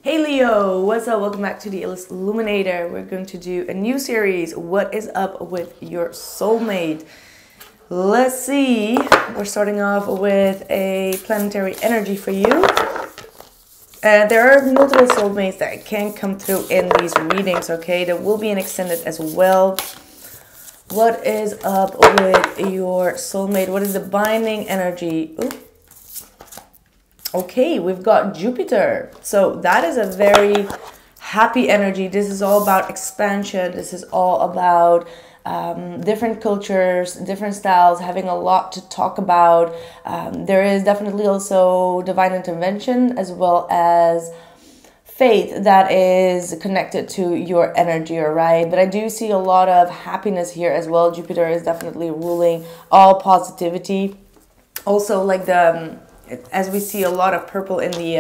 Hey Leo, what's up? Welcome back to the Illest Illuminator. We're going to do a new series. What is up with your soulmate? Let's see. We're starting off with a planetary energy for you. There are multiple soulmates that can come through in these readings, okay? There will be an extended as well. What is up with your soulmate? What is the binding energy? Ooh. Okay, we've got Jupiter. So that is a very happy energy. This is all about expansion. This is all about different cultures, different styles, having a lot to talk about. There is definitely also divine intervention as well as faith that is connected to your energy, all right? But I do see a lot of happiness here as well. Jupiter is definitely ruling all positivity. Also, like as we see a lot of purple in the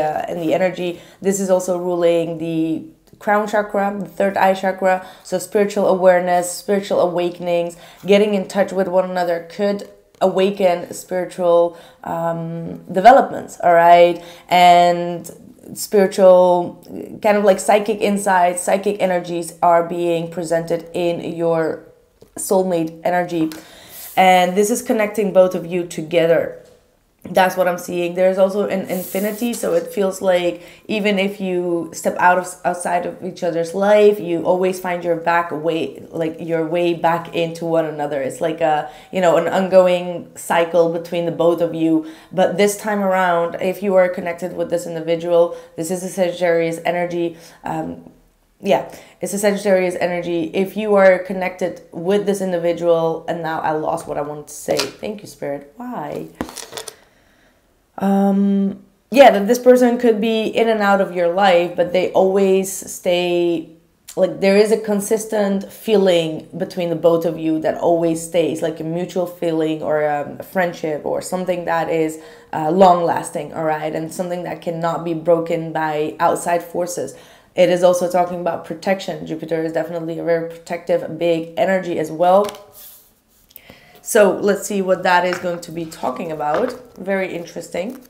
energy, this is also ruling the crown chakra, the third eye chakra. So spiritual awareness, spiritual awakenings, getting in touch with one another could awaken spiritual developments, all right? And spiritual kind of like psychic insights, psychic energies are being presented in your soulmate energy. And this is connecting both of you together. That's what I'm seeing. There's also an infinity, so it feels like even if you step outside of each other's life, you always find your way back into one another. It's like an ongoing cycle between the both of you. But this time around, if you are connected with this individual, this is a Sagittarius energy. It's a Sagittarius energy. If you are connected with this individual, and now I lost what I wanted to say. Thank you, Spirit. Why? That this person could be in and out of your life, but they always stay, like there is a consistent feeling between the both of you that always stays, like a mutual feeling or a friendship or something that is long lasting, all right, and something that cannot be broken by outside forces. It is also talking about protection. Jupiter is definitely a very protective, big energy as well. So let's see what that is going to be talking about. Very interesting.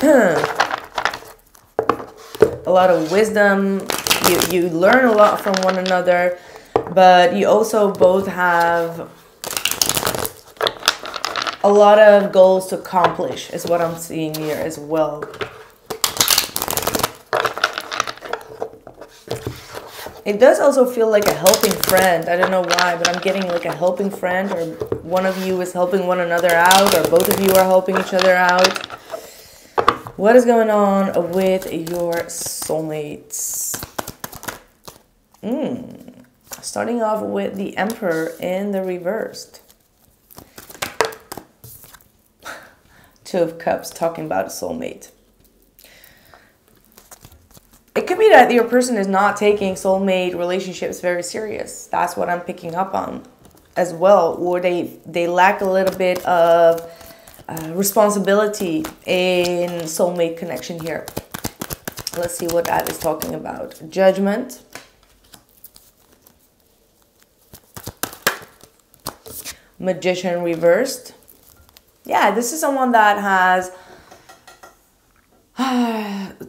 A lot of wisdom. You learn a lot from one another, but you also both have a lot of goals to accomplish is what I'm seeing here as well. It does also feel like a helping friend. I don't know why, but I'm getting like a helping friend, or one of you is helping one another out, or both of you are helping each other out. What is going on with your soulmates? Starting off with the Emperor in the reversed. Two of Cups talking about a soulmate. It could be that your person is not taking soulmate relationships very serious. That's what I'm picking up on as well. Or they lack a little bit of responsibility in soulmate connection here. Let's see what that is talking about. Judgment. Magician reversed. Yeah, this is someone that has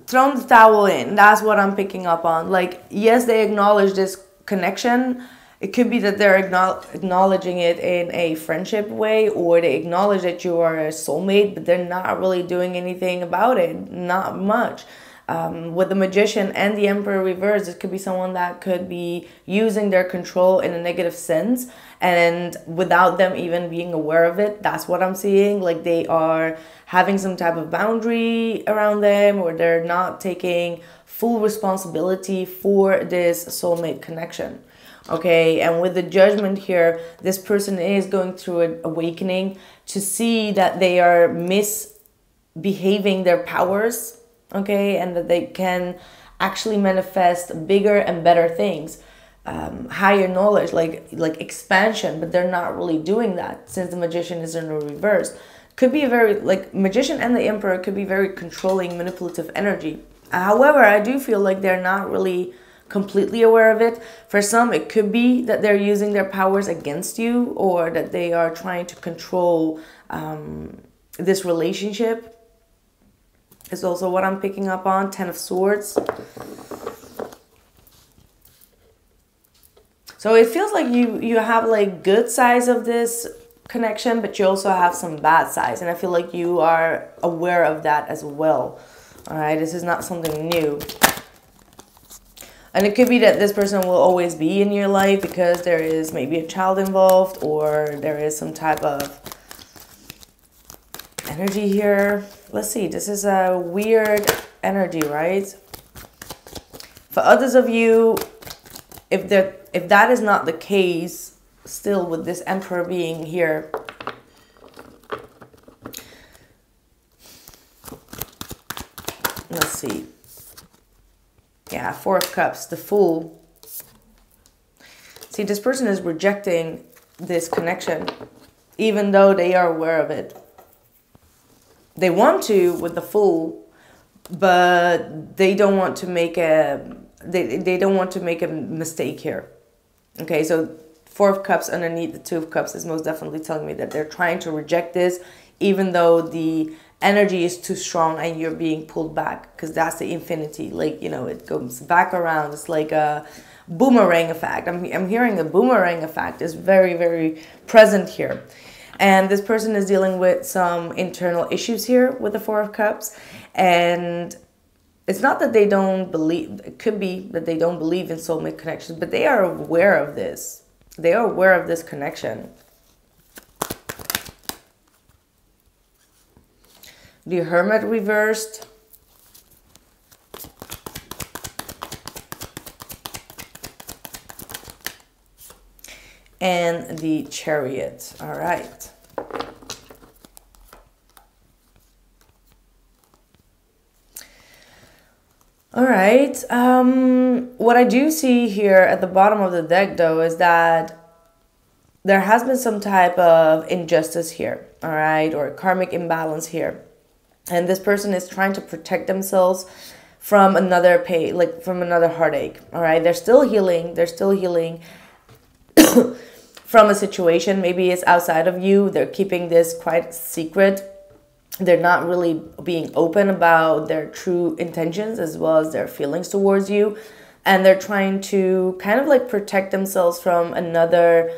thrown the towel in. That's what I'm picking up on. Like, yes, they acknowledge this connection. It could be that they're acknowledging it in a friendship way, or they acknowledge that you are a soulmate, but they're not really doing anything about it. Not much. With the Magician and the Emperor reverse, it could be someone that could be using their control in a negative sense, and without them even being aware of it. That's what I'm seeing. Like they are having some type of boundary around them, or they're not taking full responsibility for this soulmate connection. Okay, and with the Judgment here, this person is going through an awakening to see that they are misbehaving their powers. Okay, and that they can actually manifest bigger and better things, higher knowledge, like expansion, but they're not really doing that since the Magician is in a reverse. Could be a very, like, Magician and the Emperor could be very controlling, manipulative energy. However, I do feel like they're not really completely aware of it. For some, it could be that they're using their powers against you, or that they are trying to control this relationship. is also what I'm picking up on. 10 of Swords. So it feels like you have like good sides of this connection, but you also have some bad sides. And I feel like you are aware of that as well. All right, this is not something new. And it could be that this person will always be in your life because there is maybe a child involved, or there is some type of energy here. Let's see, this is a weird energy, right? For others of you, if that is not the case, still with this Emperor being here, let's see. Yeah, 4 of Cups, the Fool. See, this person is rejecting this connection, even though they are aware of it. They want to with the Fool, but they don't want to make a they don't want to make a mistake here. Okay, so 4 of Cups underneath the 2 of Cups is most definitely telling me that they're trying to reject this, even though the energy is too strong and you're being pulled back, because that's the infinity. Like, you know, it goes back around. It's like a boomerang effect. I'm hearing the boomerang effect is very, very present here. And this person is dealing with some internal issues here with the 4 of Cups. And it's not that they don't believe, it could be that they don't believe in soulmate connections, but they are aware of this. They are aware of this connection. The Hermit reversed. And the Chariot. All right. All right. What I do see here at the bottom of the deck, though, is that there has been some type of injustice here. All right. Or karmic imbalance here. And this person is trying to protect themselves from another pain, like from another heartache. All right. They're still healing. They're still healing from a situation. Maybe it's outside of you. They're keeping this quite secret. They're not really being open about their true intentions as well as their feelings towards you. And they're trying to kind of like protect themselves from another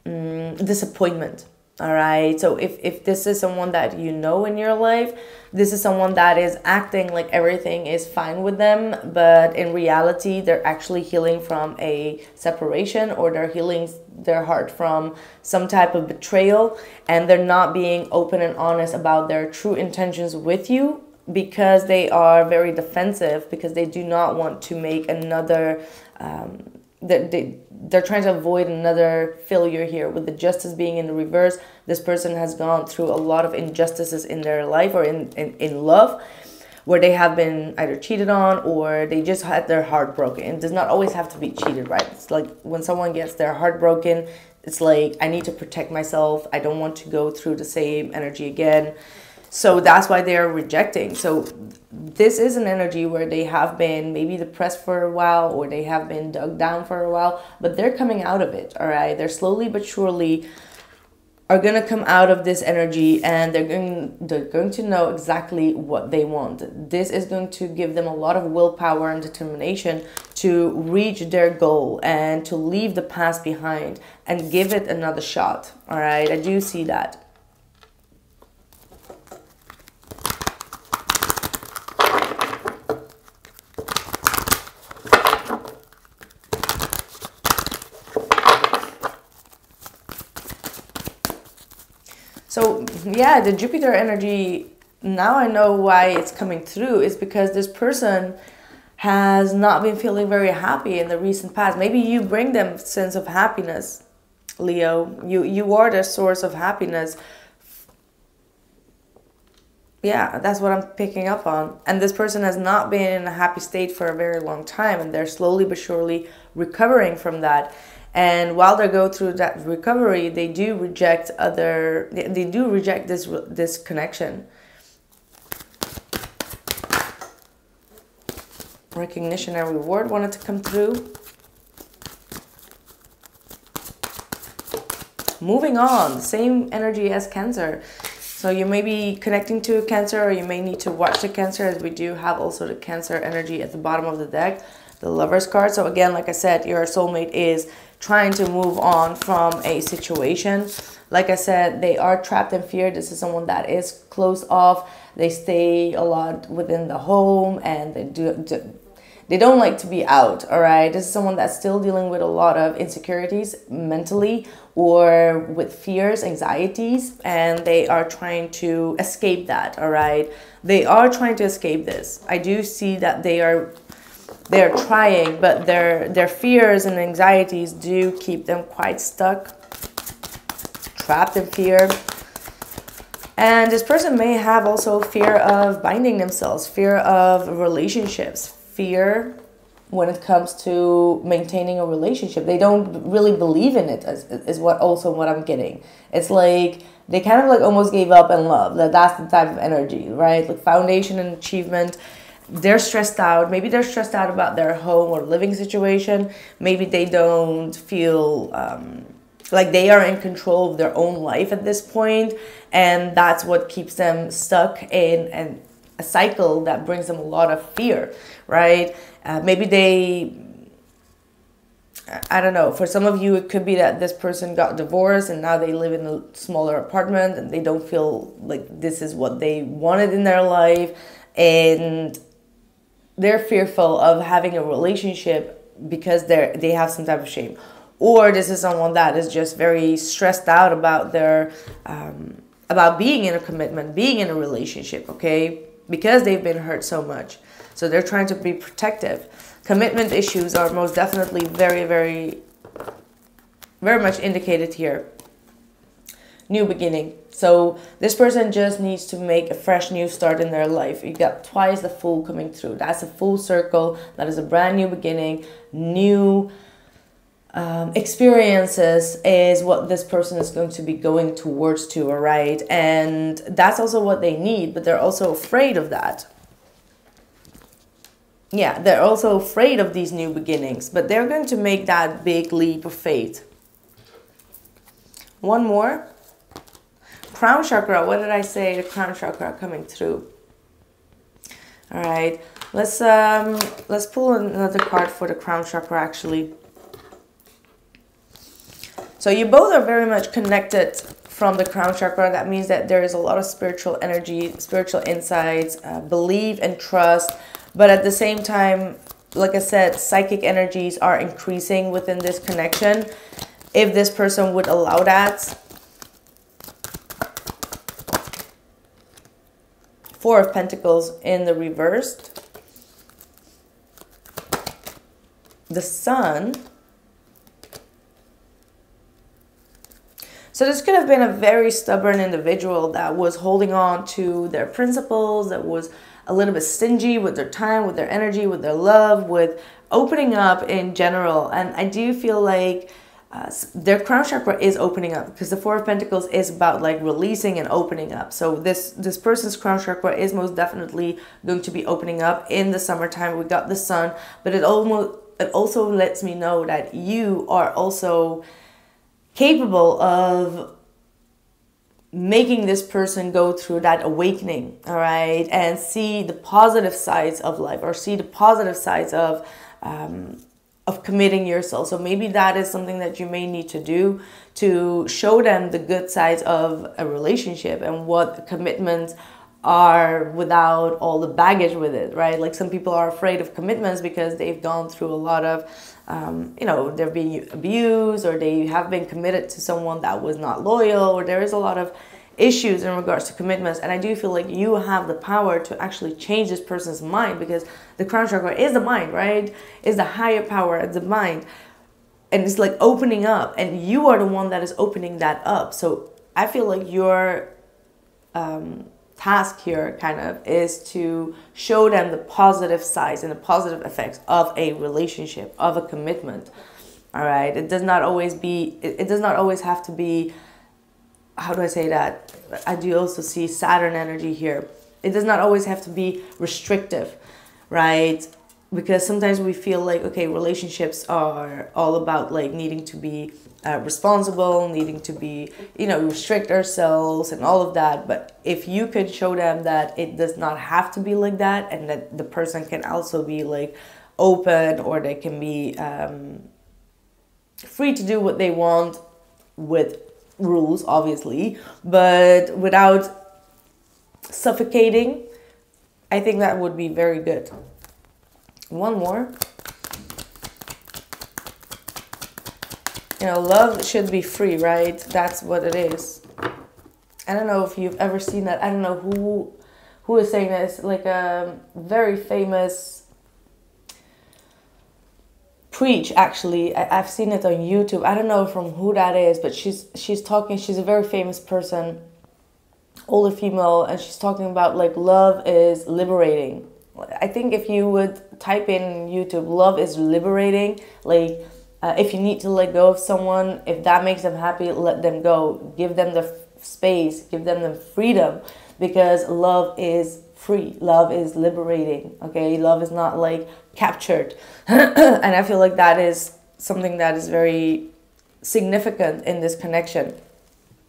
disappointment. All right. So if this is someone that you know in your life, this is someone that is acting like everything is fine with them, but in reality, they're actually healing from a separation, or they're healing their heart from some type of betrayal, and they're not being open and honest about their true intentions with you because they are very defensive, because they do not want to make another they're trying to avoid another failure here. With the Justice being in the reverse, this person has gone through a lot of injustices in their life, or in love, where they have been either cheated on, or they just had their heart broken. It does not always have to be cheated, right? It's like when someone gets their heart broken, it's like, I need to protect myself. I don't want to go through the same energy again. So that's why they are rejecting. So this is an energy where they have been maybe depressed for a while, or they have been dug down for a while, but they're coming out of it. All right. They're slowly but surely are going to come out of this energy, and they're going to know exactly what they want. This is going to give them a lot of willpower and determination to reach their goal and to leave the past behind and give it another shot. All right. I do see that. So yeah, the Jupiter energy, now I know why it's coming through, is because this person has not been feeling very happy in the recent past. Maybe you bring them a sense of happiness, Leo. You are the source of happiness. Yeah, that's what I'm picking up on. And this person has not been in a happy state for a very long time, and they're slowly but surely recovering from that. And while they go through that recovery, they do reject this connection. Recognition and reward wanted to come through. Moving on, same energy as Cancer. So you may be connecting to a Cancer, or you may need to watch the Cancer, as we do have also the Cancer energy at the bottom of the deck, the Lovers card. So again, like I said, your soulmate is trying to move on from a situation. Like I said, they are trapped in fear. This is someone that is closed off. They stay a lot within the home, and they don't like to be out, all right? This is someone that's still dealing with a lot of insecurities mentally, or with fears, anxieties, and they are trying to escape that, all right? They are trying to escape this. I do see that they're trying, but their fears and anxieties do keep them quite stuck, trapped in fear. And this person may have also fear of binding themselves, fear of relationships, fear when it comes to maintaining a relationship. They don't really believe in it, is what I'm getting. It's like they kind of like almost gave up in love. That's the type of energy, right? Like foundation and achievement. They're stressed out. Maybe they're stressed out about their home or living situation. Maybe they don't feel like they are in control of their own life at this point, and that's what keeps them stuck in a cycle that brings them a lot of fear, right? Maybe I don't know, for some of you it could be that this person got divorced and now they live in a smaller apartment and they don't feel like this is what they wanted in their life, and they're fearful of having a relationship because they have some type of shame. Or this is someone that is just very stressed out about their about being in a commitment, being in a relationship, okay? Because they've been hurt so much. So they're trying to be protective. Commitment issues are most definitely very, very, very much indicated here. New beginning. So this person just needs to make a fresh new start in their life. You got twice the Fool coming through. That's a full circle. That is a brand new beginning. New experiences is what this person is going to be going towards to, all right? And that's also what they need, but they're also afraid of that. Yeah, they're also afraid of these new beginnings, but they're going to make that big leap of faith. One more. Crown chakra. What did I say? The crown chakra coming through. All right. Let's pull another card for the crown chakra, actually. So you both are very much connected from the crown chakra. That means that there is a lot of spiritual energy, spiritual insights, belief and trust. But at the same time, like I said, psychic energies are increasing within this connection. If this person would allow that. Four of Pentacles in the reversed. The Sun. So this could have been a very stubborn individual that was holding on to their principles, that was a little bit stingy with their time, with their energy, with their love, with opening up in general. And I do feel like their crown chakra is opening up, because the Four of Pentacles is about like releasing and opening up. So this person's crown chakra is most definitely going to be opening up in the summertime. We got the Sun, but it also lets me know that you are also capable of making this person go through that awakening, all right, and see the positive sides of life, or see the positive sides of committing yourself. So maybe that is something that you may need to do to show them the good sides of a relationship and what commitments are without all the baggage with it, right? Like some people are afraid of commitments because they've gone through a lot of you know, they're being abused, or they have been committed to someone that was not loyal, or there is a lot of issues in regards to commitments. And I do feel like you have the power to actually change this person's mind, because the crown chakra is the mind, right? Is the higher power, it's the mind. And it's like opening up, and you are the one that is opening that up. So I feel like your task here kind of is to show them the positive sides and the positive effects of a relationship, of a commitment. All right, it does not always have to be, how do I say that? I do also see Saturn energy here. It does not always have to be restrictive, right? because sometimes we feel like, okay, relationships are all about like needing to be responsible, needing to be, you know, restrict ourselves and all of that. But if you could show them that it does not have to be like that, and that the person can also be like open, or they can be free to do what they want with rules, obviously, but without suffocating, I think that would be very good. One more. You know, love should be free, right? That's what it is. I don't know if you've ever seen that. I don't know who is saying that. It's like a very famous preach, actually. I've seen it on YouTube. I don't know from who that is, but she's talking. She's a very famous person, older female, and she's talking about like love is liberating. I think if you would type in YouTube, love is liberating, like if you need to let go of someone, if that makes them happy, let them go. Give them the space, give them the freedom, because love is free. Love is liberating, okay? Love is not like captured. And I feel like that is something that is very significant in this connection.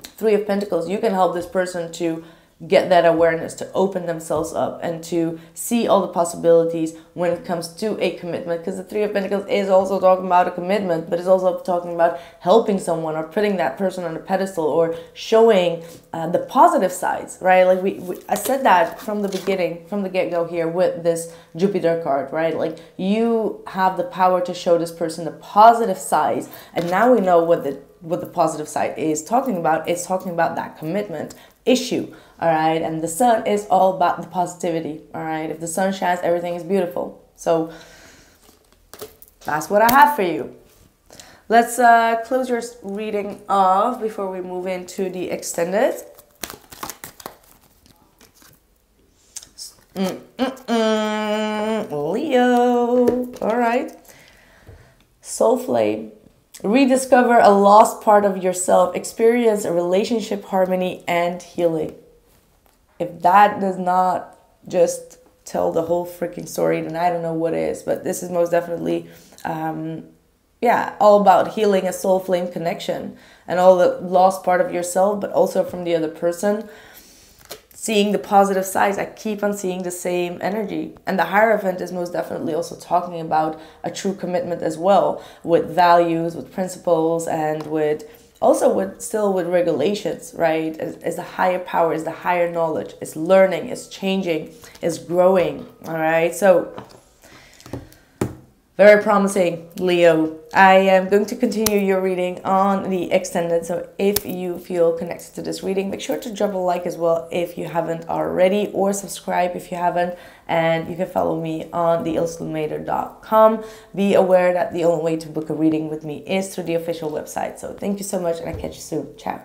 Three of Pentacles, you can help this person to get that awareness, to open themselves up and to see all the possibilities when it comes to a commitment, because the Three of Pentacles is also talking about a commitment, but it's also talking about helping someone or putting that person on a pedestal or showing the positive sides, right? Like I said that from the beginning, from the get-go here with this Jupiter card, right? Like you have the power to show this person the positive sides, and now we know what the positive side is talking about. It's talking about that commitment issue, all right? And the sun is all about the positivity, all right? If the sun shines, everything is beautiful. So that's what I have for you. Let's close your reading off before we move into the extended. Leo, all right. Soul flame. Rediscover a lost part of yourself. Experience a relationship harmony and healing. If that does not just tell the whole freaking story, then I don't know what is. But this is most definitely, all about healing a soul flame connection and all the lost part of yourself, but also from the other person. Seeing the positive sides. I keep on seeing the same energy. And the Hierophant is most definitely also talking about a true commitment as well, with values, with principles, and with regulations, right? Is the higher power, is the higher knowledge, is learning, is changing, is growing, all right? So very promising, Leo. I am going to continue your reading on the extended. So if you feel connected to this reading, make sure to drop a like as well if you haven't already, or subscribe if you haven't. And you can follow me on theillustluminator.com. Be aware that the only way to book a reading with me is through the official website. So thank you so much, and I'll catch you soon. Ciao.